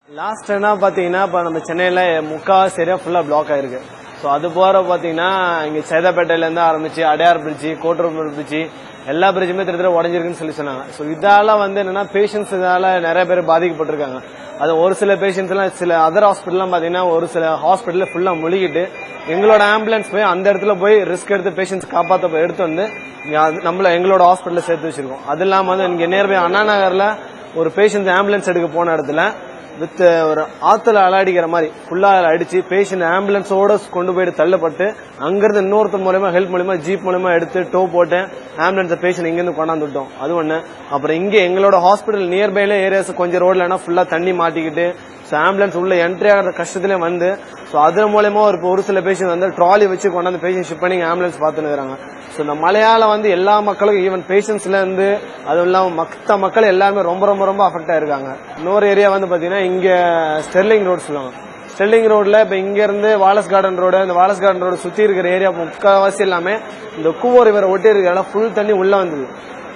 Last என்ன பாத்தீங்கன்னா இப்ப நம்ம சென்னையில முக்காவாசி ஏரியா ஃபுல்லா பிளாக் ஆயிருக்கு. ஸோ அது போற பாத்தீங்கன்னா இங்க சேதாப்பேட்டையில இருந்து ஆரம்பிச்சு அடையார் பிரிட்ஜ், கோட்டூர் பிரிட்ஜ் எல்லா பிரிட்ஜுமே திரு உடஞ்சிருக்குன்னு சொல்லி சொன்னாங்க. ஸோ இதால என்னன்னா பேஷண்ட்ஸ் இதால நிறைய பேர் பாதிக்கப்பட்டிருக்காங்க. அது ஒரு சில பேஷண்ட்ஸ் எல்லாம் சில அதர் ஹாஸ்பிட்டல்லாம் பாத்தீங்கன்னா ஒரு சில ஹாஸ்பிட்டல்ல ஃபுல்லா முழுகிட்டு எங்களோட ஆம்புலன்ஸ் போய் அந்த இடத்துல போய் ரிஸ்க் எடுத்து பேஷண்ட்ஸ் காப்பாற்ற எடுத்து வந்து எங்களோட ஹாஸ்பிட்டல்ல சேர்த்து வச்சிருக்கோம். அது இல்லாம இங்க நேர்பை அண்ணா நகர்ல ஒரு பேஷண்ட் ஆம்புலன்ஸ் எடுக்க போன இடத்துல வித் ஒரு ஆத்துல அலாடிக்கிற மாதிரி ஃபுல்லா அடிச்சு பேஷண்ட் ஆம்புலன்ஸோட கொண்டு போயிட்டு தள்ளப்பட்டு அங்கிருந்து இன்னொருத்தர் மூலமா ஹெல்ப் மூலமா ஜீப் மூலமா எடுத்து டோ போட்டு ஆம்புலன்ஸ் பேஷண்ட் இங்கிருந்து கொண்டாந்து விட்டோம். அது ஒண்ணு. அப்புறம் இங்க எங்களோட ஹாஸ்பிட்டல் நியர்பைல ஏரியாஸ் கொஞ்சம் ரோட்ல ஃபுல்லா தண்ணி மாட்டிக்கிட்டு ஆம்புலன்ஸ் உள்ள என்ட்ரி ஆகிற கஷ்டத்திலே வந்து அதன் மூலமா ஒரு சில பேஷண்ட் ட்ராலி வச்சு கொண்டாந்து பேஷண்ட் ஷிப் பண்ணி ஆம்புலன்ஸ் பார்த்துன்னு இருக்காங்க. ஸோ இந்த மலையால எல்லா மக்களுக்கும் ஈவன் பேஷண்ட்ஸ்ல இருந்து அதுவும் இல்லாம மற்ற மக்கள் எல்லாருமே ரொம்ப ரொம்ப ரொம்ப அஃபெக்ட் ஆயிருக்காங்க. இன்னொரு ஏரியா பாத்தீங்கன்னா இங்க ஸ்டெர்லிங் ரோட் சொல்லுவாங்க. ஸ்டெர்லிங் ரோட்ல இப்ப இங்க இருந்து வாலஸ் கார்டன் ரோடு, இந்த வாலஸ் கார்டன் ரோடு சுத்தி இருக்கிற ஏரியா முக்கால்வாசி எல்லாமே இந்த கூவோ ரிவர் ஒட்டி இருக்கிற ஃபுல் தண்ணி உள்ள வந்தது.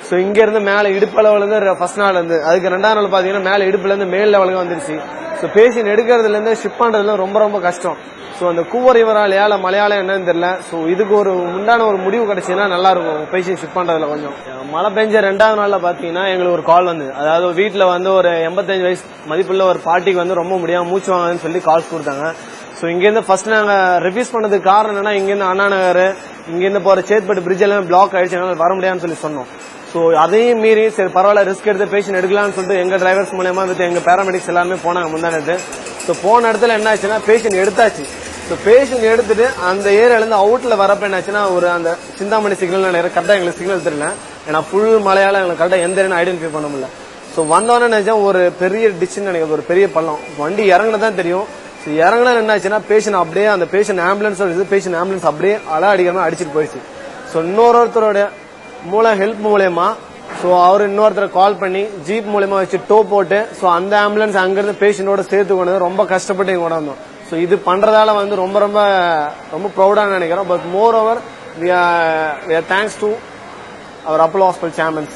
சோ இங்க இருந்து மேல இடுப்பளவுல இருந்து ஃபர்ஸ்ட் நாள் இருந்து அதுக்கு ரெண்டாம் நாள் பாத்தீங்கன்னா மேல இடுப்புல இருந்து மேல் லெவலுக்கு வந்துருச்சு. சோ பேஷண்ட் எடுக்கிறதுல இருந்து ஷிப் பண்றதுல ரொம்ப ரொம்ப கஷ்டம். சோ அந்த கூவோ ரிவராலயா இல்ல மலையாளம் என்னன்னு தெரியல. சோ இதுக்கு ஒரு உண்டான ஒரு முடிவு கிடைச்சுன்னா நல்லா இருக்கும் பேஷண்ட் ஷிப் பண்றதுல. கொஞ்சம் மழை பெஞ்ச ரெண்டாவது நாள்ல பாத்தீங்கன்னா எங்களுக்கு ஒரு கால் வந்து, அதாவது வீட்டுல ஒரு 85 வயசு மதிப்புள்ள ஒரு பாட்டிக்கு ரொம்ப முடியாம மூச்சு வாங்கன்னு சொல்லி கால்ஸ் கொடுத்தாங்க. சோ இங்க இருந்து ஃபர்ஸ்ட் நாங்க ரிவ்யூஸ் பண்ணதுக்கு காரணம் என்னன்னா இங்க இருந்து அண்ணா நகர் இங்க இருந்து போற சேத்பட்டு பிரிட்ஜ் எல்லாம் பிளாக் ஆயிடுச்சு, வர முடியாதுன்னு சொல்லி சொன்னோம். சோ அதையும் மீறி சரி பரவாயில்ல ரிஸ்க் எடுத்து பேஷண்ட் எடுக்கலாம்னு சொல்லிட்டு எங்க டிரைவர்ஸ் மூலமா எங்க பேராமெடிக்ஸ் எல்லாருமே போனாங்க முந்தானது. சோ போன இடத்துல என்ன ஆச்சுன்னா பேஷண்ட் எடுத்தாச்சு. சோ பேஷண்ட் எடுத்துட்டு அந்த ஏரியால இருந்து அவுட்ல வரப்ப என்ன ஆச்சுன்னா அந்த சிந்தாமணி சிக்னல் கரெக்டா எங்களுக்கு சிக்னல் தெரியல. ஏன்னா ஃபுல் மலையால எங்களுக்கு கரெக்டா எந்த ஏரியா ஐடென்டிஃபை பண்ண முடியல. சோ வந்தோன்னு நினைச்சா ஒரு பெரிய டிச்சுன்னு நினைக்கிறது, ஒரு பெரிய பள்ளம். வண்டி இறங்கினதான் தெரியும். இறங்கினா என்ன ஆச்சுன்னா பேஷண்ட் அப்படியே அந்த பேஷண்ட் ஆம்புலன்ஸ் அப்படியே அடிக்கிற அடிச்சுட்டு போயிடுச்சு. சோ இன்னொருத்தரோட ஹெல்ப் மூலயமா அவர் இன்னொருத்தரை கால் பண்ணி ஜீப் மூலமா வச்சு டோ போட்டு அந்த ஆம்புலன்ஸ் அங்கிருந்து பேஷண்டோட சேர்த்து கொண்டு ரொம்ப கஷ்டப்பட்டு இங்க கொண்டாந்தோம். சோ இது பண்றதால ரொம்ப ரொம்ப ரொம்ப ப்ரௌடா நினைக்கிறோம். But more over we are thanks to our Apollo Hospital chairman.